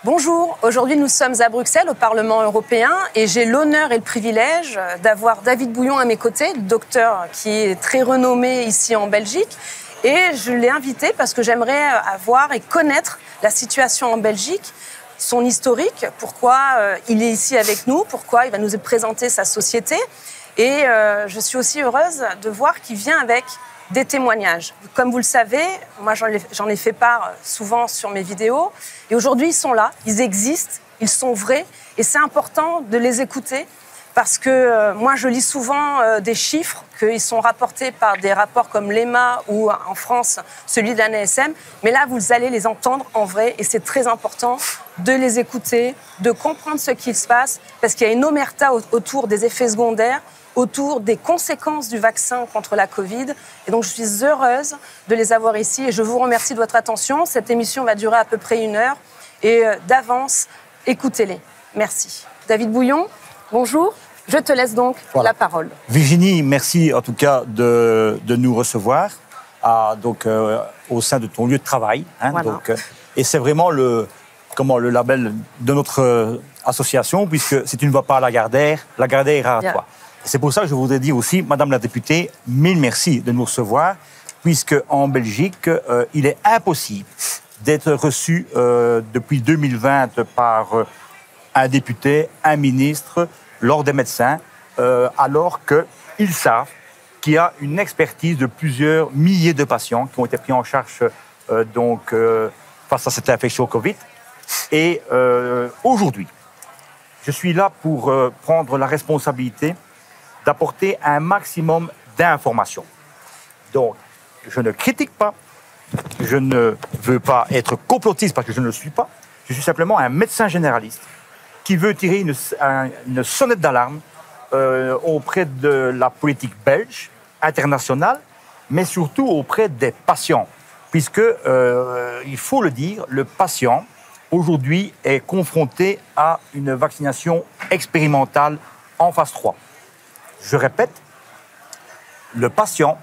Bonjour, aujourd'hui nous sommes à Bruxelles, au Parlement européen, et j'ai l'honneur et le privilège d'avoir David Bouillon à mes côtés, docteur qui est très renommé ici en Belgique. Et je l'ai invité parce que j'aimerais avoir et connaître la situation en Belgique, son historique, pourquoi il est ici avec nous, pourquoi il va nous présenter sa société. Et je suis aussi heureuse de voir qu'il vient avec des témoignages. Comme vous le savez, moi j'en ai fait part souvent sur mes vidéos. Et aujourd'hui, ils sont là, ils existent, ils sont vrais. Et c'est important de les écouter parce que moi, je lis souvent des chiffres qu'ils sont rapportés par des rapports comme l'EMA ou en France, celui de la NSM. Mais là, vous allez les entendre en vrai et c'est très important de les écouter, de comprendre ce qui se passe parce qu'il y a une omerta autour des effets secondaires, autour des conséquences du vaccin contre la Covid. Et donc, je suis heureuse de les avoir ici et je vous remercie de votre attention. Cette émission va durer à peu près 1 heure et d'avance, écoutez-les. Merci. David Bouillon, bonjour. Je te laisse donc la parole. Virginie, merci en tout cas de nous recevoir au sein de ton lieu de travail. Voilà. Et c'est vraiment le label de notre association, puisque si tu ne vas pas à Lagardère ira à toi. C'est pour ça que je voudrais dire aussi, Madame la députée, mille merci de nous recevoir, puisque en Belgique, il est impossible d'être reçu depuis 2020 par un député, un ministre, l'ordre des médecins, alors qu'ils savent qu'il y a une expertise de plusieurs milliers de patients qui ont été pris en charge face à cette infection Covid. Et aujourd'hui, je suis là pour prendre la responsabilité d'apporter un maximum d'informations. Donc, je ne critique pas, je ne veux pas être complotiste parce que je ne le suis pas, je suis simplement un médecin généraliste qui veut tirer une sonnette d'alarme auprès de la politique belge, internationale, mais surtout auprès des patients. Puisque, il faut le dire, le patient, aujourd'hui, est confronté à une vaccination expérimentale en phase 3. Je répète, le patient,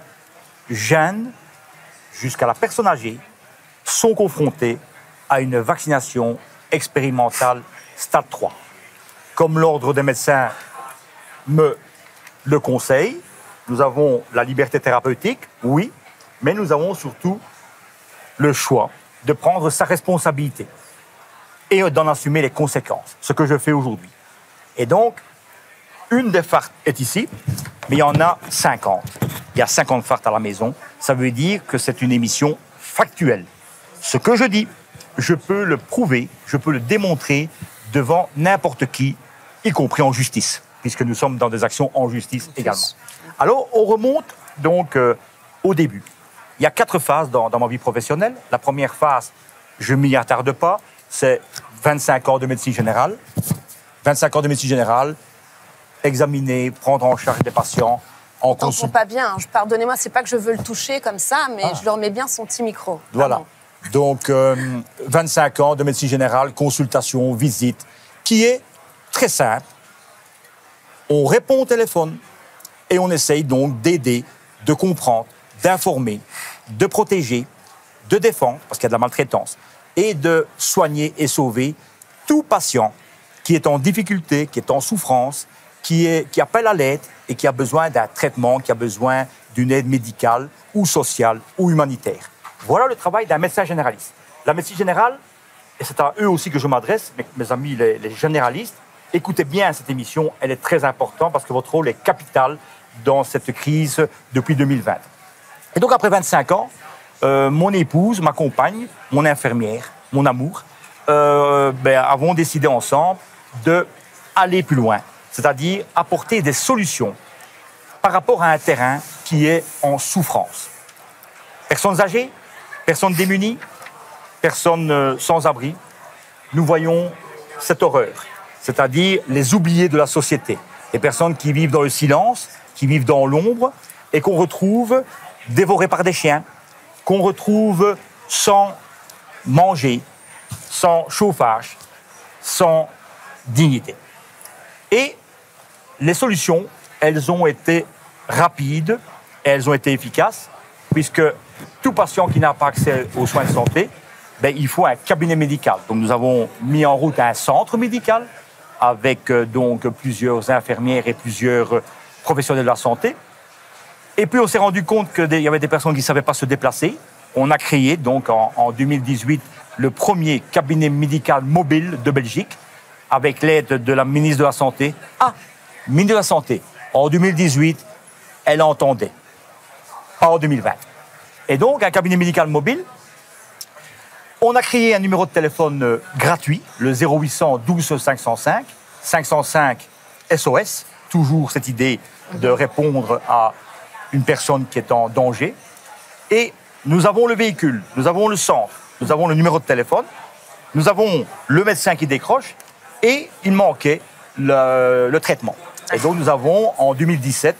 jeune, jusqu'à la personne âgée, sont confrontés à une vaccination expérimentale stade 3. Comme l'ordre des médecins me le conseille, nous avons la liberté thérapeutique, oui, mais nous avons surtout le choix de prendre sa responsabilité et d'en assumer les conséquences, ce que je fais aujourd'hui. Et donc, une des fartes est ici, mais il y en a 50. Il y a 50 fartes à la maison. Ça veut dire que c'est une émission factuelle. Ce que je dis, je peux le prouver, je peux le démontrer devant n'importe qui, y compris en justice, puisque nous sommes dans des actions en justice également. Alors, on remonte donc au début. Il y a 4 phases dans ma vie professionnelle. La première phase, je ne m'y attarde pas, c'est 25 ans de médecine générale. 25 ans de médecine générale, examiner, prendre en charge des patients. On t'entend pas bien, pardonnez-moi, c'est pas que je veux le toucher comme ça, mais je leur mets bien son petit micro. Voilà. Donc, 25 ans de médecine générale, consultation, visite, qui est très simple. On répond au téléphone et on essaye donc d'aider, de comprendre, d'informer, de protéger, de défendre, parce qu'il y a de la maltraitance, et de soigner et sauver tout patient qui est en difficulté, qui est en souffrance, qui appelle à l'aide et qui a besoin d'un traitement, qui a besoin d'une aide médicale ou sociale ou humanitaire. Voilà le travail d'un médecin généraliste. La médecine générale, et c'est à eux aussi que je m'adresse, mes amis les généralistes, écoutez bien cette émission, elle est très importante parce que votre rôle est capital dans cette crise depuis 2020. Et donc après 25 ans, mon épouse, ma compagne, mon infirmière, mon amour, avons décidé ensemble d'aller plus loin, c'est-à-dire apporter des solutions par rapport à un terrain qui est en souffrance. Personnes âgées, personnes démunies, personnes sans abri, nous voyons cette horreur, c'est-à-dire les oubliés de la société, les personnes qui vivent dans le silence, qui vivent dans l'ombre et qu'on retrouve dévorées par des chiens, qu'on retrouve sans manger, sans chauffage, sans dignité. Et les solutions, elles ont été rapides, elles ont été efficaces, puisque tout patient qui n'a pas accès aux soins de santé ben, il faut un cabinet médical. Donc nous avons mis en route un centre médical avec donc plusieurs infirmières et plusieurs professionnels de la santé. Et puis on s'est rendu compte qu'il y avait des personnes qui ne savaient pas se déplacer. On a créé donc en 2018 le premier cabinet médical mobile de Belgique avec l'aide de la ministre de la Santé. Ah, ministre de la Santé, en 2018, elle entendait, pas en 2020. Et donc un cabinet médical mobile. On a créé un numéro de téléphone gratuit, le 0800 12 505, 505 SOS, toujours cette idée de répondre à une personne qui est en danger. Et nous avons le véhicule, nous avons le centre, nous avons le numéro de téléphone, nous avons le médecin qui décroche et il manquait le traitement. Et donc nous avons en 2017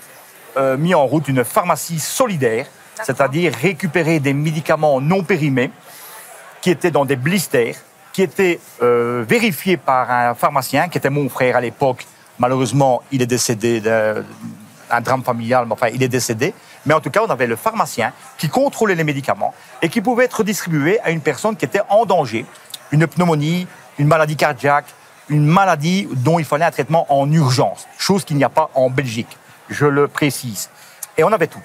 mis en route une pharmacie solidaire, c'est-à-dire récupérer des médicaments non périmés qui étaient dans des blisters, qui étaient vérifiés par un pharmacien, qui était mon frère à l'époque. Malheureusement, il est décédé d'un drame familial, mais enfin, il est décédé. Mais en tout cas, on avait le pharmacien qui contrôlait les médicaments et qui pouvait être distribué à une personne qui était en danger, une pneumonie, une maladie cardiaque, une maladie dont il fallait un traitement en urgence, chose qu'il n'y a pas en Belgique, je le précise. Et on avait tout.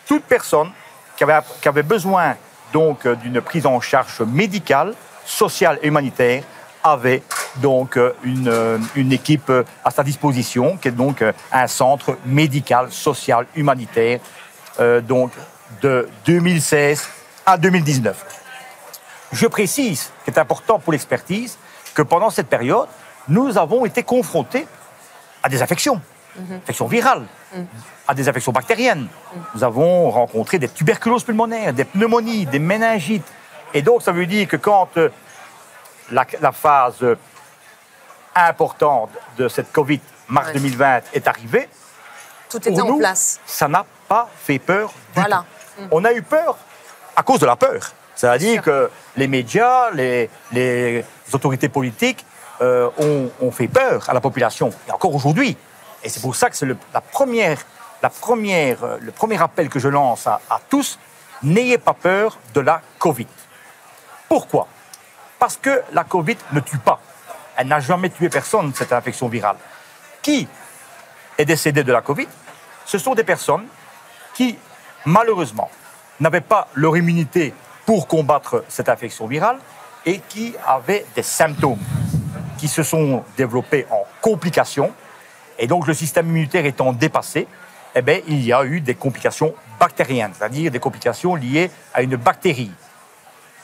Toute personne qui avait besoin donc d'une prise en charge médicale, sociale et humanitaire avait donc une équipe à sa disposition, qui est donc un centre médical, social, humanitaire, donc de 2016 à 2019. Je précise, ce qui est important pour l'expertise, que pendant cette période, nous avons été confrontés à des infections, infections virales, à des infections bactériennes. Nous avons rencontré des tuberculoses pulmonaires, des pneumonies, des méningites. Et donc, ça veut dire que quand la phase importante de cette Covid, mars 2020, est arrivée, tout était en place. Ça n'a pas fait peur du tout. On a eu peur à cause de la peur. C'est-à-dire que les médias, les autorités politiques ont fait peur à la population, et encore aujourd'hui. Et c'est pour ça que c'est le premier appel que je lance à tous, n'ayez pas peur de la Covid. Pourquoi? Parce que la Covid ne tue pas. Elle n'a jamais tué personne, cette infection virale. Qui est décédé de la Covid? Ce sont des personnes qui, malheureusement, n'avaient pas leur immunité pour combattre cette infection virale et qui avaient des symptômes qui se sont développés en complications. Et donc, le système immunitaire étant dépassé, eh bien, il y a eu des complications bactériennes, c'est-à-dire des complications liées à une bactérie.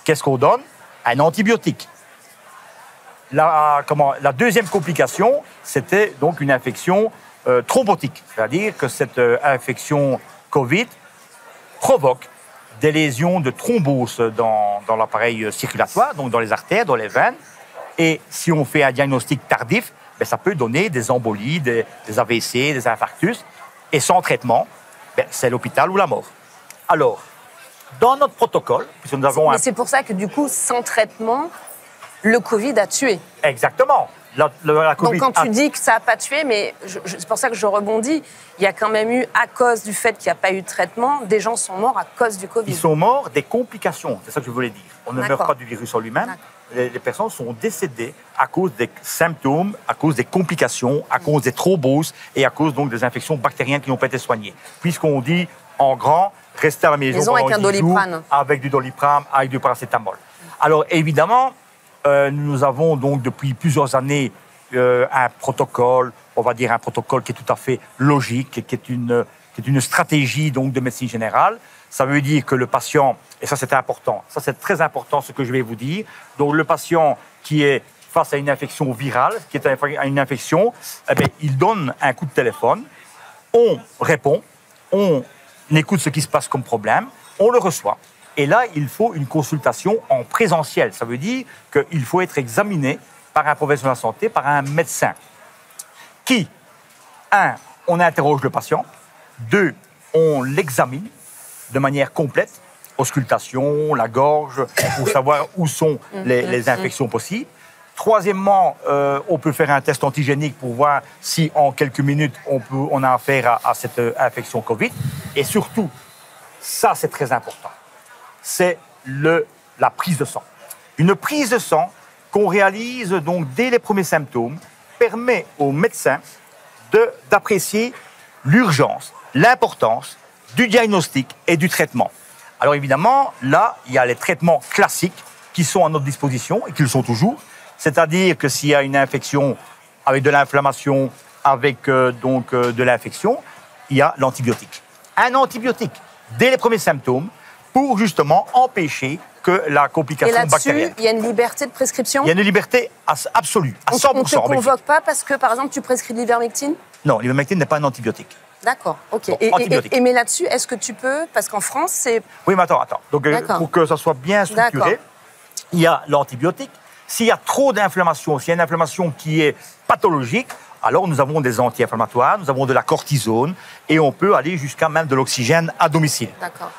Qu'est-ce qu'on donne? Un antibiotique. La deuxième complication, c'était donc une infection thrombotique, c'est-à-dire que cette infection Covid provoque des lésions de thrombose dans l'appareil circulatoire, donc dans les artères, dans les veines. Et si on fait un diagnostic tardif, ben, ça peut donner des embolies, des AVC, des infarctus. Et sans traitement, ben, c'est l'hôpital ou la mort. Alors, dans notre protocole, puisque nous avons c'est pour ça que du coup, sans traitement, le Covid a tué. Exactement. La COVID donc quand tu dis que ça n'a pas tué, mais c'est pour ça que je rebondis, il y a quand même eu, à cause du fait qu'il n'y a pas eu de traitement, des gens sont morts à cause du Covid. Ils sont morts des complications, c'est ça que je voulais dire. On ne meurt pas du virus en lui-même. Les personnes sont décédées à cause des symptômes, à cause des complications, à cause des thromboses et à cause donc des infections bactériennes qui n'ont pas été soignées. Puisqu'on dit en grand, restez à la maison avec un Doliprane. Avec du Doliprane, avec du paracétamol. Alors évidemment, nous avons donc depuis plusieurs années un protocole, on va dire un protocole qui est tout à fait logique, qui est une stratégie donc de médecine générale. Ça veut dire que le patient, et ça c'est important, ça c'est très important ce que je vais vous dire, donc le patient qui est face à une infection virale, qui est à une infection, eh bien, il donne un coup de téléphone, on répond, on écoute ce qui se passe comme problème, on le reçoit. Et là, il faut une consultation en présentiel. Ça veut dire qu'il faut être examiné par un professionnel de la santé, par un médecin qui, 1, on interroge le patient, 2, on l'examine de manière complète, auscultation, la gorge, pour savoir où sont les infections possibles. Troisièmement, on peut faire un test antigénique pour voir si en quelques minutes on a affaire à cette infection Covid. Et surtout, ça c'est très important, c'est la prise de sang. Une prise de sang qu'on réalise donc dès les premiers symptômes permet aux médecins d'apprécier l'urgence, l'importance du diagnostic et du traitement. Alors évidemment, là, il y a les traitements classiques qui sont à notre disposition et qui le sont toujours. C'est-à-dire que s'il y a une infection avec de l'inflammation, avec de l'infection, il y a l'antibiotique. Un antibiotique dès les premiers symptômes pour justement empêcher que la complication bactérienne. Et là-dessus, il y a une liberté de prescription? Il y a une liberté absolue, à 100%. On ne te convoque pas parce que, par exemple, tu prescris de l'ivermectine? Non, l'ivermectine n'est pas un antibiotique. D'accord, ok. Bon, mais là-dessus, est-ce que tu peux, parce qu'en France, c'est... Oui, mais attends. Donc, pour que ça soit bien structuré, il y a l'antibiotique. S'il y a trop d'inflammation, s'il y a une inflammation qui est pathologique, alors nous avons des anti-inflammatoires, nous avons de la cortisone et on peut aller jusqu'à même de l'oxygène à domicile. D'accord.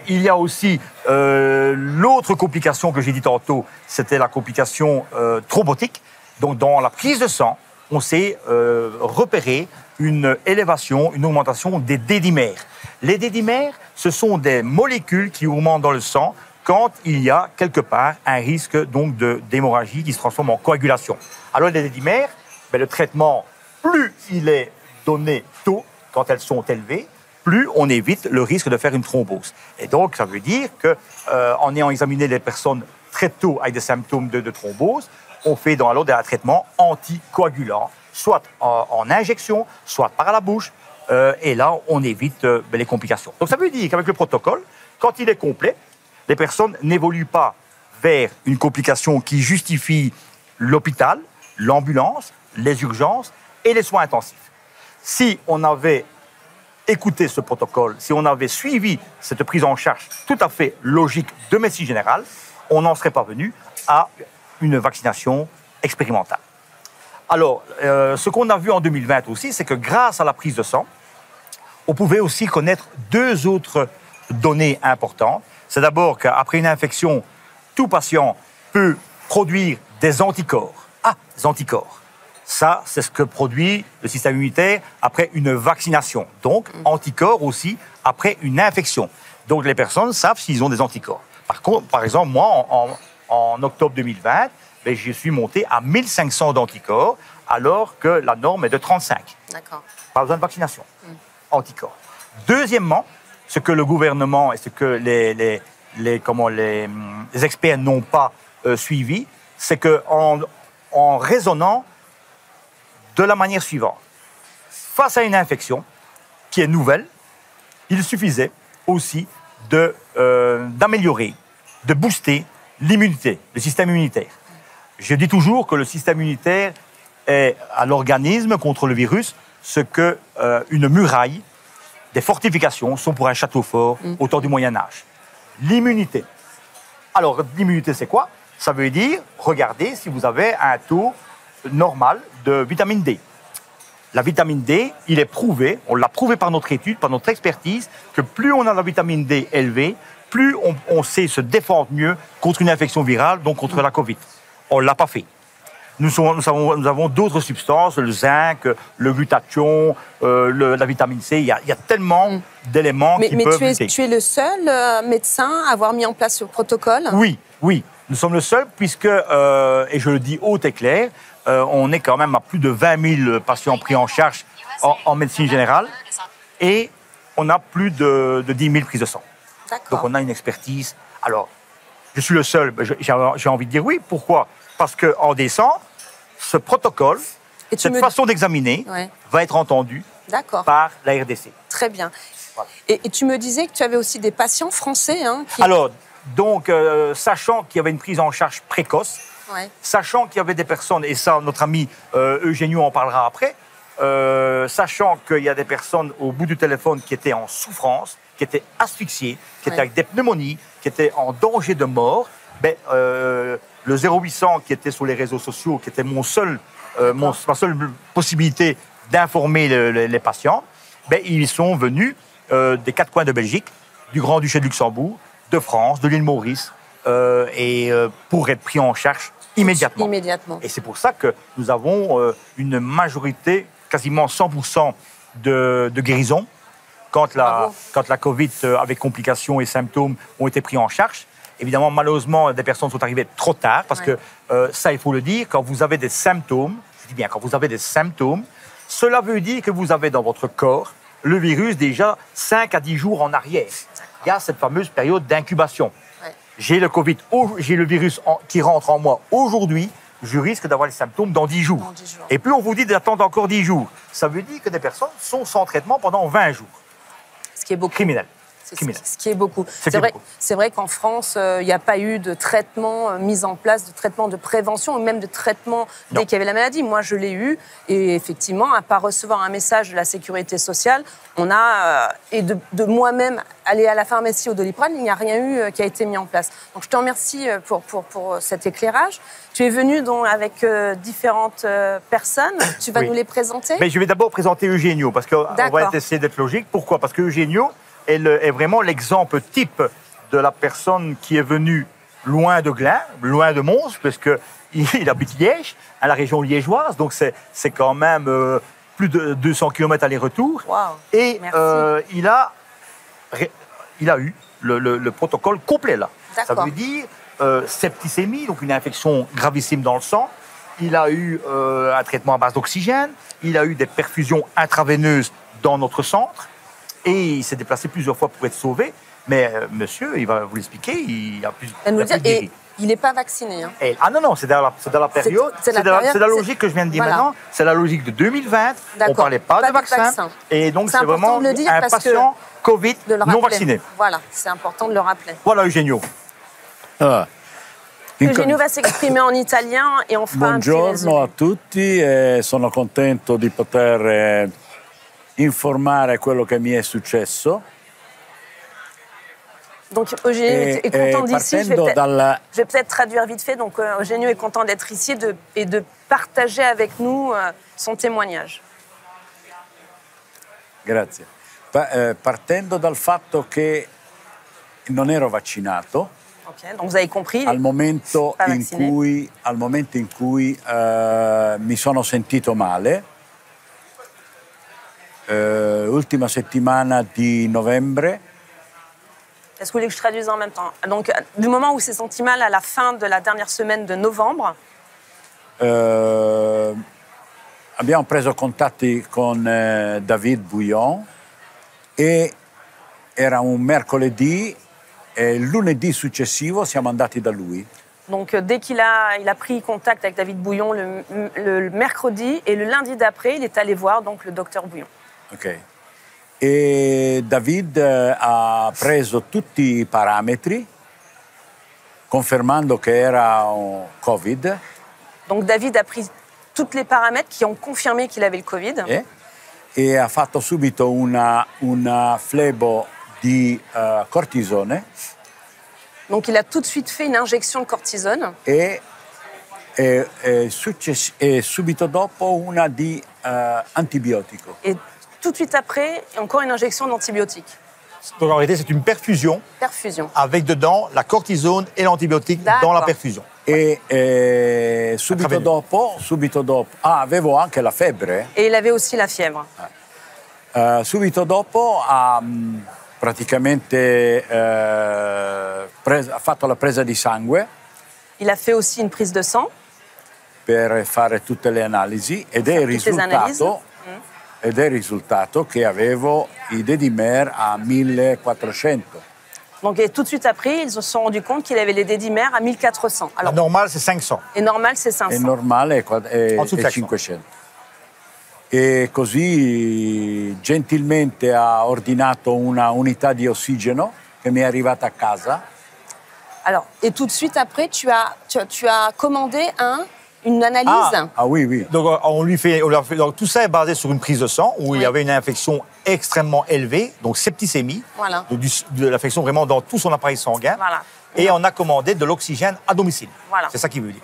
Il y a aussi l'autre complication que j'ai dit tantôt, c'était la complication thrombotique. Donc dans la prise de sang, on s'est repéré une élévation, une augmentation des dédimères. Les dédimères, ce sont des molécules qui augmentent dans le sang quand il y a quelque part un risque donc d'hémorragie qui se transforme en coagulation. Alors les dédimères, le traitement, plus il est donné tôt, quand elles sont élevées, plus on évite le risque de faire une thrombose. Et donc, ça veut dire qu'en ayant examiné les personnes très tôt avec des symptômes de thrombose, on fait dans l'ordre un traitement anticoagulant, soit en injection, soit par la bouche, et là, on évite les complications. Donc, ça veut dire qu'avec le protocole, quand il est complet, les personnes n'évoluent pas vers une complication qui justifie l'hôpital, l'ambulance, les urgences et les soins intensifs. Si on avait écouté ce protocole, si on avait suivi cette prise en charge tout à fait logique de médecine générale, on n'en serait pas venu à une vaccination expérimentale. Alors, ce qu'on a vu en 2020 aussi, c'est que grâce à la prise de sang, on pouvait aussi connaître deux autres données importantes. C'est d'abord qu'après une infection, tout patient peut produire des anticorps. Ah, des anticorps. Ça, c'est ce que produit le système immunitaire après une vaccination. Donc, anticorps aussi après une infection. Donc, les personnes savent s'ils ont des anticorps. Par exemple, moi, en octobre 2020, je suis monté à 1500 d'anticorps, alors que la norme est de 35. D'accord. Pas besoin de vaccination. Anticorps. Deuxièmement, ce que le gouvernement et ce que les experts n'ont pas suivi, c'est qu'en raisonnant de la manière suivante. Face à une infection qui est nouvelle, il suffisait aussi d'améliorer, de booster l'immunité, le système immunitaire. Je dis toujours que le système immunitaire est à l'organisme contre le virus ce qu'une muraille, des fortifications sont pour un château fort au temps du Moyen-Âge. L'immunité. Alors, l'immunité, c'est quoi? Ça veut dire, regardez si vous avez un taux normal de vitamine D. La vitamine D, il est prouvé, on l'a prouvé par notre étude, par notre expertise, que plus on a la vitamine D élevée, plus on sait se défendre mieux contre une infection virale, donc contre la Covid. On ne l'a pas fait. Nous avons d'autres substances, le zinc, le glutathion, la vitamine C. Il y a tellement d'éléments qui peuvent lutter. Mais tu es le seul médecin à avoir mis en place ce protocole? Oui. Nous sommes le seul puisque, et je le dis haut et clair, on est quand même à plus de 20 000 patients pris en charge en médecine générale et on a plus de 10 000 prises de sang. Donc on a une expertise. Alors, je suis le seul, j'ai envie de dire oui. Pourquoi? Parce qu'en décembre, ce protocole, cette façon d'examiner va être entendue par la RDC. Très bien. Voilà. Et tu me disais que tu avais aussi des patients français qui... Alors, donc, sachant qu'il y avait une prise en charge précoce, sachant qu'il y avait des personnes, et ça, notre ami Eugénio en parlera après, sachant qu'il y a des personnes au bout du téléphone qui étaient en souffrance, qui étaient asphyxiées, qui étaient avec des pneumonies, qui étaient en danger de mort, le 0800 qui était sur les réseaux sociaux, qui était ma seule possibilité d'informer les patients, ils sont venus des quatre coins de Belgique, du Grand-Duché de Luxembourg, de France, de l'île Maurice, pour être pris en charge immédiatement. Et c'est pour ça que nous avons une majorité, quasiment 100% de guérison, quand la Covid, avec complications et symptômes, ont été pris en charge. Évidemment, malheureusement, des personnes sont arrivées trop tard parce que ça, il faut le dire, quand vous avez des symptômes, je dis bien, quand vous avez des symptômes, cela veut dire que vous avez dans votre corps le virus déjà 5 à 10 jours en arrière. Il y a cette fameuse période d'incubation. Ouais. J'ai le Covid, j'ai le virus qui rentre en moi aujourd'hui, je risque d'avoir les symptômes dans 10 jours. Dans 10 jours. Et plus on vous dit d'attendre encore 10 jours, ça veut dire que des personnes sont sans traitement pendant 20 jours. Ce qui est beaucoup. Criminel. Ce qui est beaucoup. C'est vrai qu'en France, il n'y a pas eu de traitement mis en place, de traitement de prévention, ou même de traitement dès qu'il y avait la maladie. Moi, je l'ai eu, et effectivement, à part recevoir un message de la sécurité sociale, on a, et de moi-même aller à la pharmacie au Doliprane, il n'y a rien eu qui a été mis en place. Donc, je te remercie pour cet éclairage. Tu es venu donc avec différentes personnes. Tu vas nous les présenter? Mais je vais d'abord présenter Eugenio, parce qu'on va essayer d'être logique. Pourquoi? Parce que Eugenio est vraiment l'exemple type de la personne qui est venue loin de Glin, loin de Mons, parce qu'il habite Liège, à la région liégeoise, donc c'est quand même plus de 200 km aller-retour. Wow. Et il a eu le protocole complet là. Ça veut dire septicémie, donc une infection gravissime dans le sang. Il a eu un traitement à base d'oxygène. Il a eu des perfusions intraveineuses dans notre centre. Et il s'est déplacé plusieurs fois pour être sauvé. Mais monsieur, il va vous l'expliquer, il a plus de et il n'est pas vacciné. Hein. Ah non, c'est dans la période. C'est la logique que je viens de dire maintenant. C'est la logique de 2020. On ne parlait pas de vaccin. Et donc, c'est vraiment un patient Covid non vacciné. Voilà, c'est important de le rappeler. Voilà, Eugenio. Eugenio va s'exprimer en italien et on fera un petit résumé. Buongiorno a tutti, sono contento di poter informare quello che mi è successo. Donc Eugenio est content d'ici. Je vais peut-être traduire vite fait. Donc Eugenio est content d'être ici et de partager avec nous son témoignage. Grazie. Partendo dal fatto che non ero vaccinato. Okay, donc vous avez compris. Al momento in cui mi sono sentito male, ultima settimana di novembre. Est-ce que vous voulez que je traduise en même temps? Donc, du moment où s'est senti mal à la fin de la dernière semaine de novembre. Abbiamo preso contatti con David Bouillon e era un mercoledì e il lunedì successivo siamo andati da lui. Donc dès qu'il a pris contact avec David Bouillon le mercredi et le lundi d'après, il est allé voir donc le docteur Bouillon. Ok. E David ha preso tutti i parametri confermando che era un Covid. Donc David a pris tous les paramètres qui ont confirmé qu'il avait le Covid. E ha fatto subito una flebo di cortisone. Donc il a tout de suite fait une injection de cortisone. E subito dopo una di antibiotico. Et tout de suite après, encore une injection d'antibiotiques. Donc en réalité, c'est une perfusion. Perfusion. Avec dedans la cortisone et l'antibiotique dans la perfusion. E subito dopo, avevo anche la febbre. Et il avait aussi la fièvre. Subito dopo ha praticamente ha fatto la presa di sangue. Il a fait aussi une prise de sang. Per fare tutte le analisi ed è il risultato che avevo i D-dimer a 1400. Donc et tout de suite après, ils se sont rendus compte qu'il avait les D-dimer à 1400. Alors, normal, c'est 500. Et normal, c'est 500. E normale è 500. E così gentilmente ha ordinato una unità di ossigeno che mi è arrivata a casa. Alors, et tout de suite après, tu as commandé une analyse. Ah oui, oui. Donc donc, tout ça est basé sur une prise de sang où il y avait une infection extrêmement élevée, donc septicémie, voilà. Donc de l'infection vraiment dans tout son appareil sanguin. Voilà. Et on a commandé de l'oxygène à domicile. Voilà. C'est ça qui veut dire.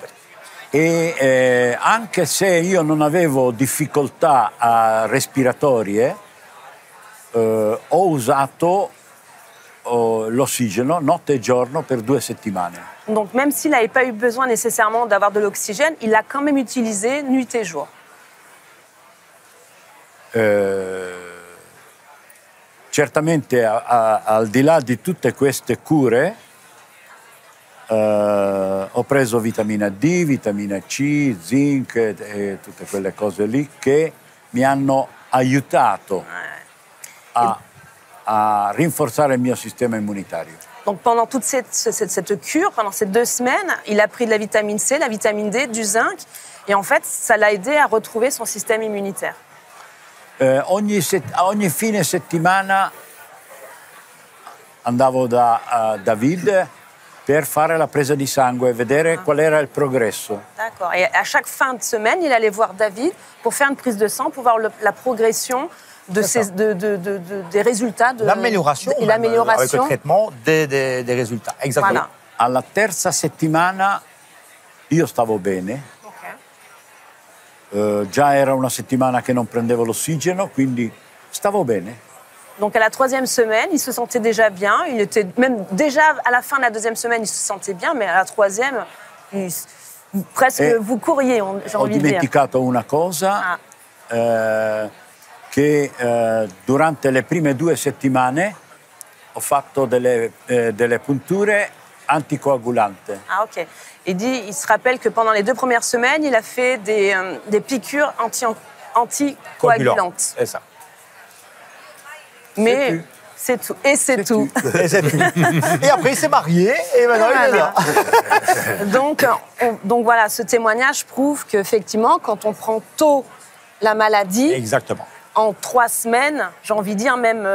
E anche se io non avevo difficoltà respiratorie, ho usato l'ossigeno notte e giorno per 2 settimane. Donc même s'il n'avait pas eu besoin nécessairement d'avoir de l'oxygène, il l'a quand même utilisé nuit et jour. Certamente al di là di tutte queste cure, Ho preso vitamina D, vitamina C, zinc e tutte quelle cose lì che mi hanno aiutato a rinforzare il mio sistema immunitario. Donc pendant toute cette cure, pendant ces 2 semaines, il a pris de la vitamine C, la vitamine D, du zinc, et en fait, ça l'a aidé à retrouver son système immunitaire. Ogni fine settimana andavo da David per fare la presa di sangue e vedere qual era il progresso. D'accord. Et à chaque fin de semaine, il allait voir David pour faire une prise de sang, pour voir la progression des résultats. L'amélioration. Avec le traitement des résultats. Exactement. Voilà. Alla terza settimana io stavo bene. Già era una settimana che non prendevo l'ossigeno, quindi stavo bene. Donc à la 3e semaine, il se sentait déjà bien. Il était même déjà à la fin de la 2e semaine, il se sentait bien, mais à la 3e, presque vous couriez, j'ai envie de dire. Ho dimenticato una cosa, che durante le prime 2 settimane ho fatto delle punture anticoagulanti. Ah ok. Il se rappelle que pendant les 2 premières semaines, il a fait des piqûres anticoagulantes. C'est ça. Mais c'est tout. Et c'est tout. Et après, il s'est marié et maintenant il est là. Donc voilà, ce témoignage prouve qu'effectivement, quand on prend tôt la maladie, Exactement. en 3 semaines, j'ai envie de dire même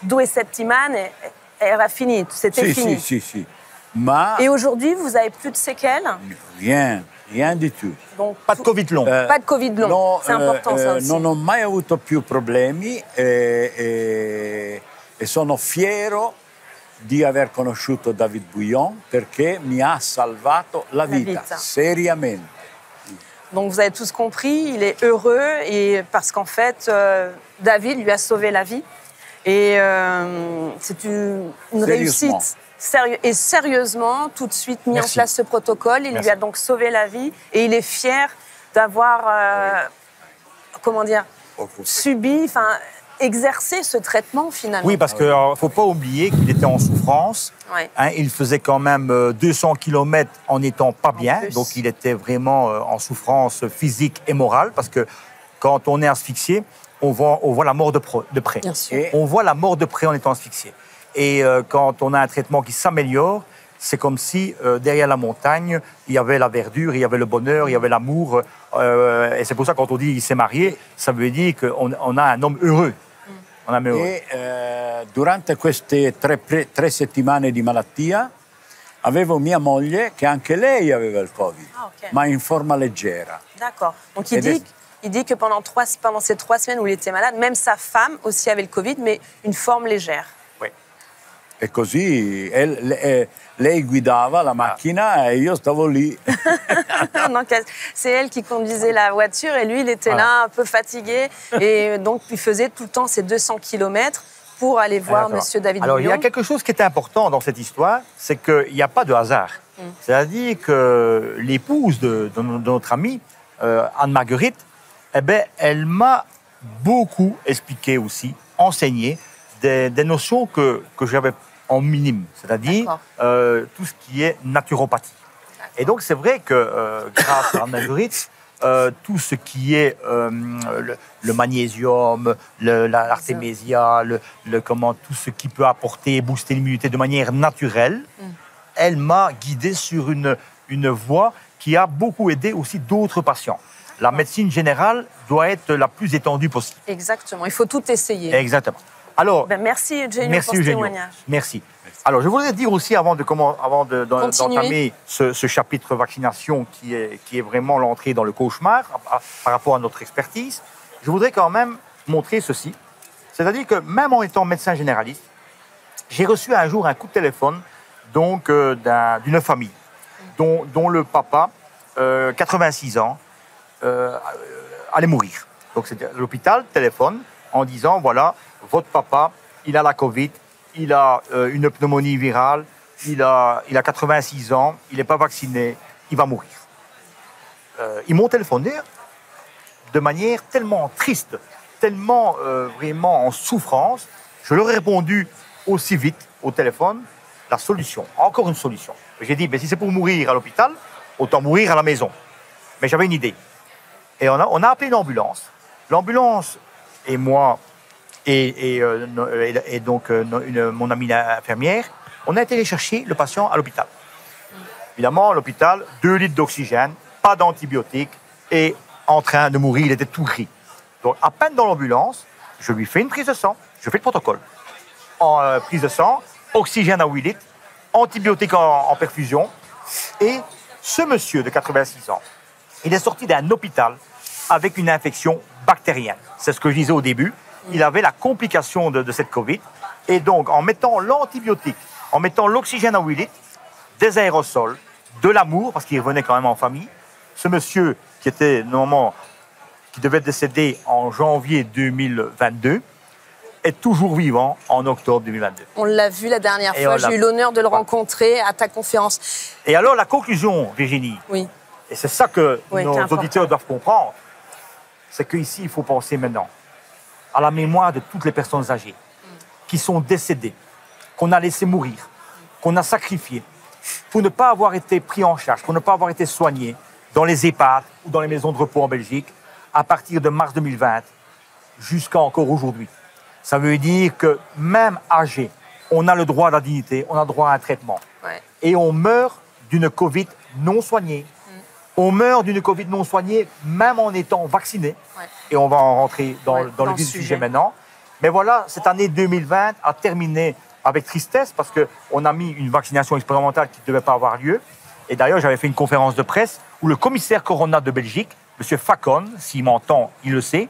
2 settimane, era fini, c'était fini. Sì. Ma Et aujourd'hui, vous n'avez plus de séquelles? rien du tout. Donc, Pas de Covid long. pas de Covid long, No, c'est important ça aussi. Non ho mai avuto più problemi e sono fiero di aver conosciuto David Bouillon perché mi ha salvato la vita. Seriamente. Donc vous avez tous compris, il est heureux et parce qu'en fait, David lui a sauvé la vie. Et c'est une réussite. Et sérieusement, tout de suite mis en place ce protocole. Il lui a donc sauvé la vie et il est fier d'avoir, subi, exercé ce traitement finalement. Oui, parce qu'il ne faut pas oublier qu'il était en souffrance. Ouais. Il faisait quand même 200 km en n'étant pas bien. Donc il était vraiment en souffrance physique et morale. Parce que quand on est asphyxié, on voit la mort de près. Bien sûr. On voit la mort de près en étant asphyxié. Et quand on a un traitement qui s'améliore, c'est comme si derrière la montagne, il y avait la verdure, il y avait le bonheur, il y avait l'amour. Et c'est pour ça que quand on dit qu'il s'est marié, ça veut dire qu'on a un homme heureux. On a un homme heureux. E durante queste 3 settimane di malattia avevo mia moglie che anche lei aveva il Covid, ma in forma leggera. D'accord. Donc il dit que pendant ces 3 semaines où il était malade, même sa femme aussi avait le Covid, mais une forme légère. E così lei guidava la macchina e io stavo lì. Donc c'est elle qui conduisait la voiture et lui, il était là un peu fatigué. Et donc, il faisait tout le temps ces 200 km pour aller voir Monsieur David Bouillon. Alors, il y a quelque chose qui est important dans cette histoire, c'est qu'il n'y a pas de hasard. C'est-à-dire que l'épouse de notre amie, Anne-Marguerite, elle m'a beaucoup expliqué aussi, enseigné des notions que j'avais en minime, c'est-à-dire tout ce qui est naturopathie. Et donc, c'est vrai que grâce à Anne-Marguerite, tout ce qui est le magnésium, l'artémisia, tout ce qui peut apporter et booster l'immunité de manière naturelle, elle m'a guidé sur une voie qui a beaucoup aidé aussi d'autres patients. La médecine générale doit être la plus étendue possible. Exactement, il faut tout essayer. Exactement. Alors, merci Eugenio pour ce témoignage. Merci. Alors, je voudrais dire aussi, avant d'entamer ce chapitre vaccination qui est vraiment l'entrée dans le cauchemar par rapport à notre expertise, je voudrais quand même montrer ceci. C'est-à-dire que même en étant médecin généraliste, j'ai reçu un jour un coup de téléphone d'une famille dont le papa, 86 ans, allait mourir. Donc, c'était l'hôpital téléphone en disant, voilà, votre papa, il a la Covid, il a une pneumonie virale, il a 86 ans, il n'est pas vacciné, il va mourir. Ils m'ont téléphoné de manière tellement triste, tellement vraiment en souffrance. Je leur ai répondu aussi vite au téléphone la solution, encore une solution. J'ai dit, mais si c'est pour mourir à l'hôpital, autant mourir à la maison. Mais j'avais une idée. Et on a appelé une ambulance. L'ambulance et moi et donc mon amie infirmière, on a été aller chercher le patient à l'hôpital. Évidemment, à l'hôpital, 2 litres d'oxygène, pas d'antibiotiques et en train de mourir, il était tout gris. Donc à peine dans l'ambulance, je lui fais une prise de sang, je fais le protocole. En prise de sang, oxygène à 8 litres, antibiotiques en perfusion. Et ce monsieur de 86 ans, il est sorti d'un hôpital avec une infection bactérienne. C'est ce que je disais au début. Il avait la complication de cette Covid. Et donc, en mettant l'antibiotique, en mettant l'oxygène à 8 litres, des aérosols, de l'amour, parce qu'il revenait quand même en famille, ce monsieur qui était normalement, qui devait décéder en janvier 2022, est toujours vivant en octobre 2022. On l'a vu la dernière fois, j'ai eu l'honneur de le rencontrer à ta conférence. Et alors, la conclusion, Virginie, oui. Et c'est ça que nos auditeurs doivent comprendre, c'est qu'ici, il faut penser maintenant à la mémoire de toutes les personnes âgées qui sont décédées, qu'on a laissé mourir, qu'on a sacrifiées, pour ne pas avoir été pris en charge, pour ne pas avoir été soignés dans les EHPAD ou dans les maisons de repos en Belgique à partir de mars 2020 jusqu'à encore aujourd'hui. Ça veut dire que même âgé, on a le droit à la dignité, on a le droit à un traitement. Ouais. Et on meurt d'une Covid non soignée. On meurt d'une Covid non soignée, même en étant vacciné. Ouais. Et on va en rentrer dans le vif du sujet maintenant. Mais voilà, cette année 2020 a terminé avec tristesse parce qu'on a mis une vaccination expérimentale qui ne devait pas avoir lieu. Et d'ailleurs, j'avais fait une conférence de presse où le commissaire Corona de Belgique, M. Facon, s'il m'entend, il le sait,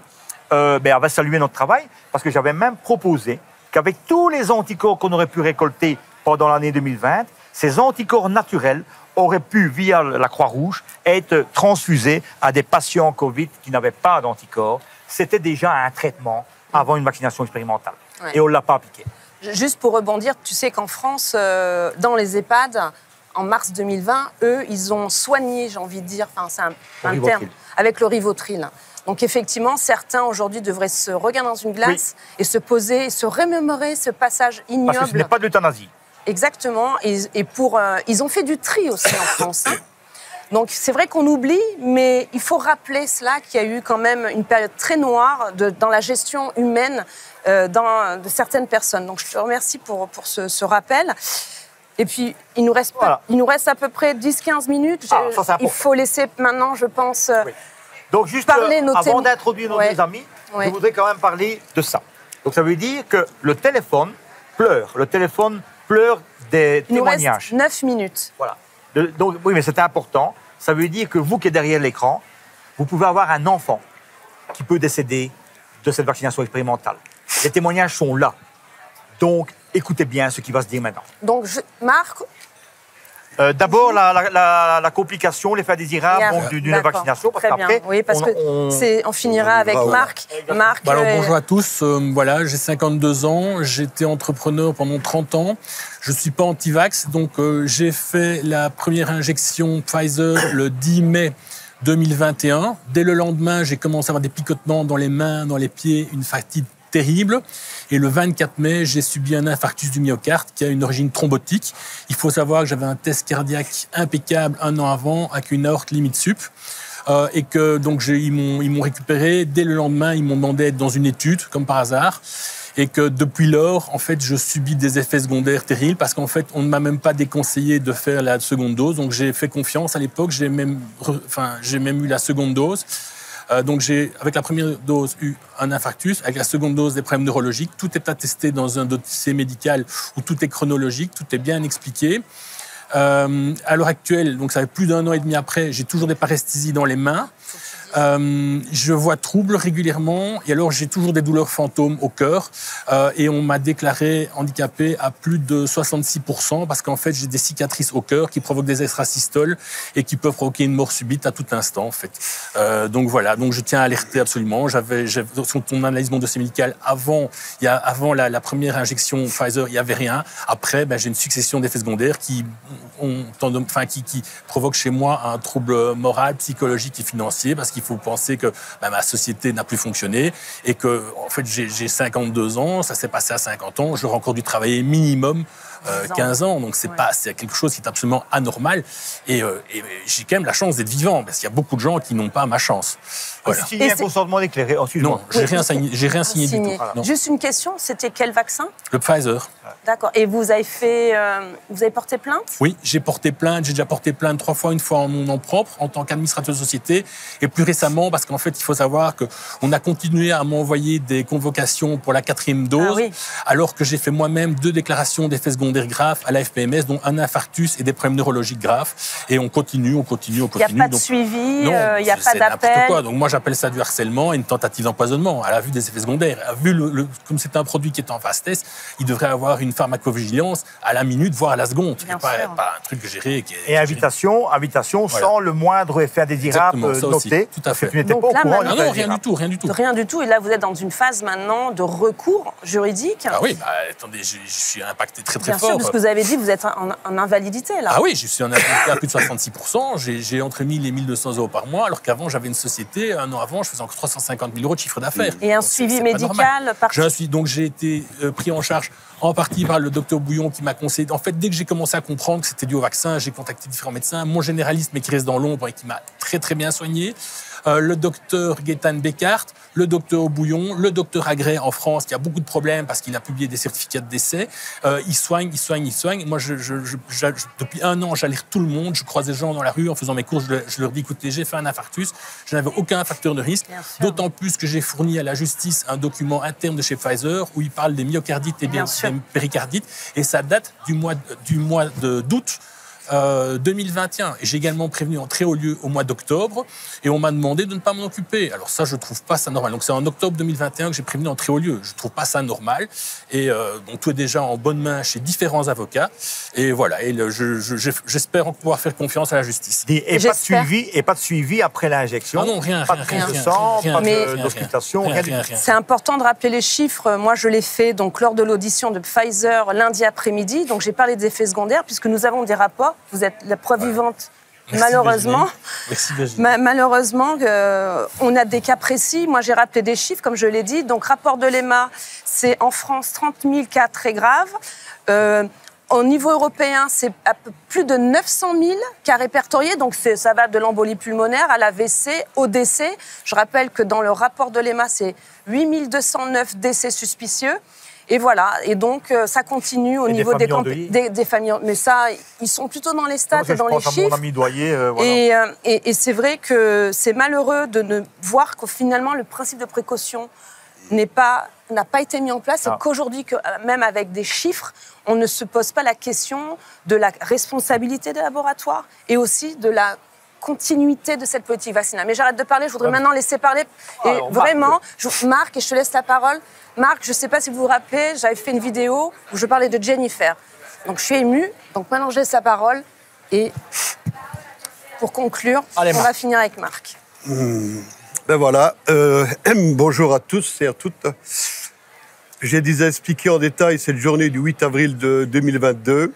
avait salué notre travail parce que j'avais même proposé qu'avec tous les anticorps qu'on aurait pu récolter pendant l'année 2020, ces anticorps naturels auraient pu, via la Croix-Rouge, être transfusés à des patients Covid qui n'avaient pas d'anticorps. C'était déjà un traitement avant une vaccination expérimentale. Ouais. Et on ne l'a pas appliqué. Juste pour rebondir, tu sais qu'en France, dans les EHPAD, en mars 2020, eux, ils ont soigné, j'ai envie de dire, c'est un terme, avec le Rivotril. Donc effectivement, certains aujourd'hui devraient se regarder dans une glace et se poser, se remémorer ce passage ignoble. Parce que ce n'est pas de l'euthanasie. Exactement. Et ils ont fait du tri aussi en France. Hein. Donc c'est vrai qu'on oublie, mais il faut rappeler cela qu'il y a eu quand même une période très noire dans la gestion humaine de certaines personnes. Donc je te remercie pour ce rappel. Et puis, il nous reste à peu près 10-15 minutes. Il faut laisser maintenant, je pense, donc, juste avant d'introduire nos deux amis, je voudrais quand même parler de ça. Donc, ça veut dire que le téléphone pleure. Le téléphone pleure des témoignages. Il nous reste 9 minutes. Voilà. Donc, oui, mais c'est important. Ça veut dire que vous qui êtes derrière l'écran, vous pouvez avoir un enfant qui peut décéder de cette vaccination expérimentale. Les témoignages sont là. Donc, écoutez bien ce qui va se dire maintenant. Donc, Marc... D'abord, la complication, l'effet indésirable d'une vaccination. Parce qu'après, oui, parce on finira avec Marc. Marc alors, bonjour à tous. Voilà, j'ai 52 ans. J'étais entrepreneur pendant 30 ans. Je ne suis pas anti-vax. Donc, j'ai fait la première injection Pfizer le 10 mai 2021. Dès le lendemain, j'ai commencé à avoir des picotements dans les mains, dans les pieds, une fatigue terrible. Et le 24 mai, j'ai subi un infarctus du myocarde qui a une origine thrombotique. Il faut savoir que j'avais un test cardiaque impeccable un an avant avec une aorte limite sup. Et que donc ils m'ont récupéré. Dès le lendemain, ils m'ont demandé d'être dans une étude, comme par hasard. Et que depuis lors, en fait, je subis des effets secondaires terribles parce qu'en fait, on ne m'a même pas déconseillé de faire la seconde dose. Donc j'ai fait confiance à l'époque. J'ai même eu la seconde dose. Donc j'ai, avec la première dose, eu un infarctus, avec la seconde dose, des problèmes neurologiques. Tout est attesté dans un dossier médical où tout est chronologique, tout est bien expliqué. À l'heure actuelle, donc ça fait plus d'1 an et demi après, j'ai toujours des paresthésies dans les mains. Je vois trouble régulièrement et alors j'ai toujours des douleurs fantômes au cœur et on m'a déclaré handicapé à plus de 66% parce qu'en fait j'ai des cicatrices au cœur qui provoquent des extrasystoles et qui peuvent provoquer une mort subite à tout instant en fait. Donc voilà, donc je tiens à alerter absolument. J'avais sur ton analyse mon dossier médical avant la première injection Pfizer, il n'y avait rien. Après, j'ai une succession d'effets secondaires qui provoquent chez moi un trouble moral, psychologique et financier parce qu'il faut penser que ma société n'a plus fonctionné et que, en fait, j'ai 52 ans, ça s'est passé à 50 ans, j'aurais encore dû travailler minimum 15 ans. Donc, c'est quelque chose qui est absolument anormal. Et j'ai quand même la chance d'être vivant, parce qu'il y a beaucoup de gens qui n'ont pas ma chance. Voilà. Vous signez un consentement éclairé. Non, j'ai rien signé du tout. Voilà. Juste une question, c'était quel vaccin? Le Pfizer. D'accord. Et vous avez porté plainte? Oui, j'ai porté plainte. J'ai déjà porté plainte 3 fois, une fois en mon nom propre, en tant qu'administrateur de société, et plus récemment, parce qu'en fait, il faut savoir qu'on a continué à m'envoyer des convocations pour la 4e dose, alors que j'ai fait moi-même 2 déclarations d'effets secondaires graves à la FPMS, dont un infarctus et des problèmes neurologiques graves. Et on continue. Il n'y a pas de suivi, il n'y a pas d'appel. Donc moi, j'appelle ça du harcèlement et une tentative d'empoisonnement à la vue des effets secondaires. Comme c'est un produit qui est en phase test, il devrait avoir une pharmacovigilance à la minute, voire à la seconde. Pas un truc géré. Et invitation sans le moindre effet indésirable noté. Tout à fait. Tu n'étais pas au courant. Non, rien du tout. Et là, vous êtes dans une phase maintenant de recours juridique. Ah oui, attendez, je suis impacté très Bien fort. sûr, parce que vous avez dit que vous êtes en invalidité, là. Ah oui, je suis en invalidité à plus de 66%. J'ai entre 1 000 et 1 200 euros par mois, alors qu'avant, j'avais une société, un an avant, je faisais encore 350 000 euros de chiffre d'affaires. Et un suivi médical par... Donc j'ai été pris en charge en partie par le docteur Bouillon qui m'a conseillé. En fait, dès que j'ai commencé à comprendre que c'était dû au vaccin, j'ai contacté différents médecins. Mon généraliste, mais qui reste dans l'ombre et qui m'a très très bien soigné. Le docteur Gaëtan Beckart, le docteur Bouillon, le docteur Agré en France, qui a beaucoup de problèmes parce qu'il a publié des certificats de décès. Il soigne. Moi, depuis 1 an, j'alerte tout le monde. Je croise des gens dans la rue en faisant mes courses. Je leur dis, écoutez, j'ai fait un infarctus. Je n'avais aucun facteur de risque. D'autant plus que j'ai fourni à la justice un document interne de chez Pfizer où il parle des myocardites et des péricardites. Et ça date du mois d'août 2021. Et j'ai également prévenu en très haut lieu au mois d'octobre et on m'a demandé de ne pas m'en occuper. Alors ça, je trouve pas ça normal. Donc c'est en octobre 2021 que j'ai prévenu en très haut lieu. Je trouve pas ça normal. Et donc tout est déjà en bonne main chez différents avocats. Et voilà. Et j'espère pouvoir faire confiance à la justice. Et pas de suivi après l'injection. Ah non, rien. Pas de prise de sang, pas d'hospitalisation, rien. C'est important de rappeler les chiffres. Moi, je l'ai fait donc lors de l'audition de Pfizer lundi après-midi. Donc j'ai parlé des effets secondaires puisque nous avons des rapports. Vous êtes la preuve vivante. Malheureusement, on a des cas précis. Moi, j'ai rappelé des chiffres, comme je l'ai dit. Donc, rapport de l'EMA, c'est en France 30 000 cas très graves. Au niveau européen, c'est plus de 900 000 cas répertoriés. Donc, ça va de l'embolie pulmonaire à l'AVC, au décès. Je rappelle que dans le rapport de l'EMA, c'est 8 209 décès suspicieux. Et voilà, et donc ça continue au niveau des familles. Mais ça, ils sont plutôt dans les stats et dans les chiffres. Mon ami Doyer, voilà. Et c'est vrai que c'est malheureux de ne voir que finalement le principe de précaution n'a pas été mis en place et qu'aujourd'hui, même avec des chiffres, on ne se pose pas la question de la responsabilité des laboratoires et aussi de la continuité de cette politique vaccinale. Mais j'arrête de parler, je voudrais maintenant laisser parler. Et alors, vraiment, Marc, et je te laisse la parole. Marc, je ne sais pas si vous vous rappelez, j'avais fait une vidéo où je parlais de Jennifer. Donc je suis émue, donc maintenant je laisse la parole. Et pour conclure, on va finir avec Marc. Ben voilà, bonjour à tous et à toutes. J'ai déjà expliqué en détail cette journée du 8 avril de 2022,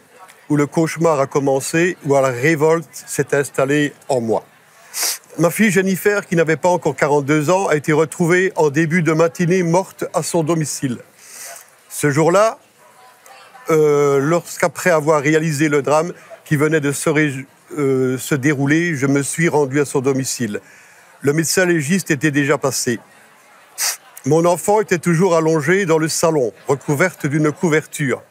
où le cauchemar a commencé, où la révolte s'est installée en moi. Ma fille Jennifer, qui n'avait pas encore 42 ans, a été retrouvée en début de matinée morte à son domicile. Ce jour-là, lorsqu'après avoir réalisé le drame qui venait de se dérouler, je me suis rendu à son domicile. Le médecin légiste était déjà passé. Mon enfant était toujours allongé dans le salon, recouverte d'une couverture.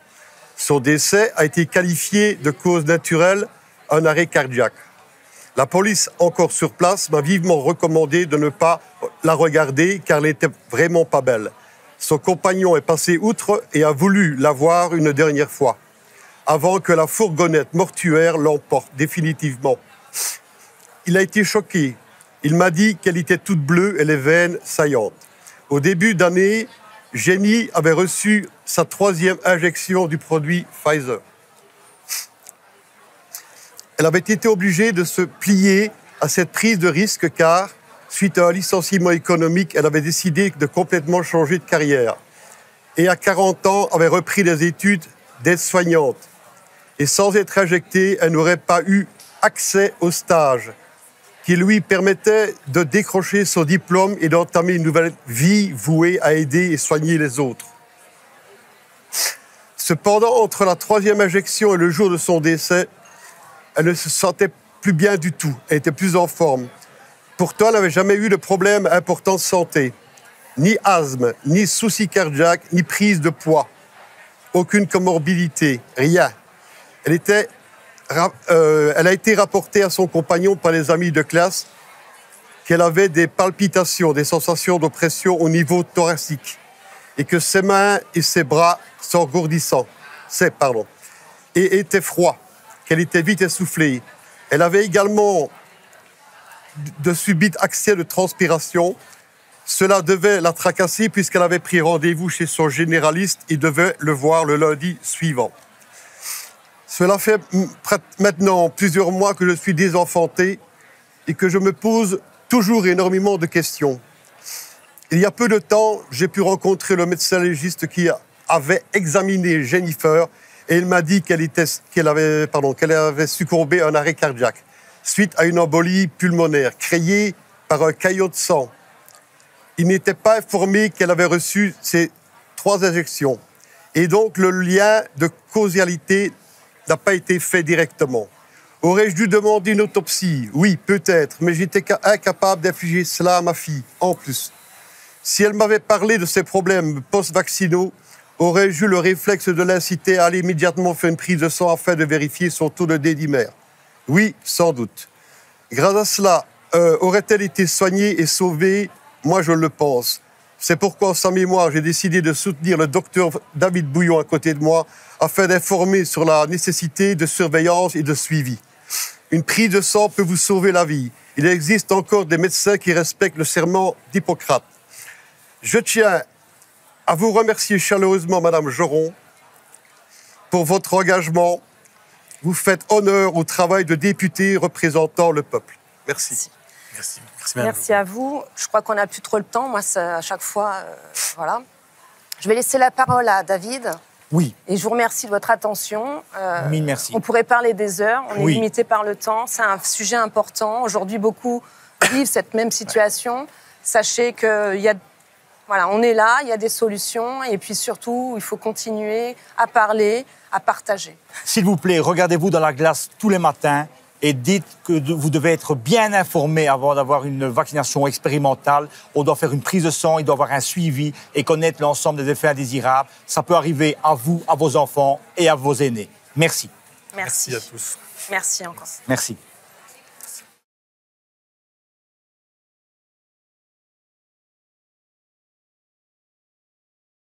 Son décès a été qualifié de cause naturelle, un arrêt cardiaque. La police, encore sur place, m'a vivement recommandé de ne pas la regarder car elle n'était vraiment pas belle. Son compagnon est passé outre et a voulu la voir une dernière fois, avant que la fourgonnette mortuaire l'emporte définitivement. Il a été choqué. Il m'a dit qu'elle était toute bleue et les veines saillantes. Au début d'année, Jenny avait reçu sa 3e injection du produit Pfizer. Elle avait été obligée de se plier à cette prise de risque car, suite à un licenciement économique, elle avait décidé de complètement changer de carrière. Et à 40 ans, avait repris des études d'aide-soignante. Et sans être injectée, elle n'aurait pas eu accès au stage qui lui permettait de décrocher son diplôme et d'entamer une nouvelle vie vouée à aider et soigner les autres. Cependant, entre la 3e injection et le jour de son décès, elle ne se sentait plus bien du tout. Elle était plus en forme. Pourtant, elle n'avait jamais eu de problème important de santé. Ni asthme, ni soucis cardiaques, ni prise de poids. Aucune comorbidité, rien. Elle a été rapportée à son compagnon par les amis de classe qu'elle avait des palpitations, des sensations d'oppression au niveau thoracique et que ses mains et ses bras et étaient froids, qu'elle était vite essoufflée. Elle avait également de subites accès de transpiration. Cela devait la tracasser puisqu'elle avait pris rendez-vous chez son généraliste et devait le voir le lundi suivant. Cela fait maintenant plusieurs mois que je suis désenfanté et que je me pose toujours énormément de questions. Il y a peu de temps, j'ai pu rencontrer le médecin légiste qui avait examiné Jennifer et il m'a dit qu'elle avait succombé à un arrêt cardiaque suite à une embolie pulmonaire créée par un caillot de sang. Il n'était pas informé qu'elle avait reçu ces 3 injections. Et donc, le lien de causalité n'a pas été fait directement. Aurais-je dû demander une autopsie? Oui, peut-être, mais j'étais incapable d'infliger cela à ma fille, en plus. Si elle m'avait parlé de ses problèmes post-vaccinaux, aurais-je eu le réflexe de l'inciter à aller immédiatement faire une prise de sang afin de vérifier son taux de D-dimer? Oui, sans doute. Grâce à cela, aurait-elle été soignée et sauvée? Moi, je le pense. C'est pourquoi, en sa mémoire, j'ai décidé de soutenir le docteur David Bouillon à côté de moi afin d'informer sur la nécessité de surveillance et de suivi. Une prise de sang peut vous sauver la vie. Il existe encore des médecins qui respectent le serment d'Hippocrate. Je tiens à vous remercier chaleureusement, Madame Joron, pour votre engagement. Vous faites honneur au travail de député représentant le peuple. Merci. Merci. Merci à vous. Je crois qu'on n'a plus trop le temps. Moi, à chaque fois, voilà. Je vais laisser la parole à David. Oui. Et je vous remercie de votre attention. Mille merci. On pourrait parler des heures. On Oui. est limité par le temps. C'est un sujet important. Aujourd'hui, beaucoup vivent cette même situation. Sachez qu'il y a... Voilà, on est là, il y a des solutions. Et puis surtout, il faut continuer à parler, à partager. S'il vous plaît, regardez-vous dans la glace tous les matins et dites que vous devez être bien informé avant d'avoir une vaccination expérimentale. On doit faire une prise de sang, il doit y avoir un suivi et connaître l'ensemble des effets indésirables. Ça peut arriver à vous, à vos enfants et à vos aînés. Merci. Merci. Merci à tous. Merci encore. Merci.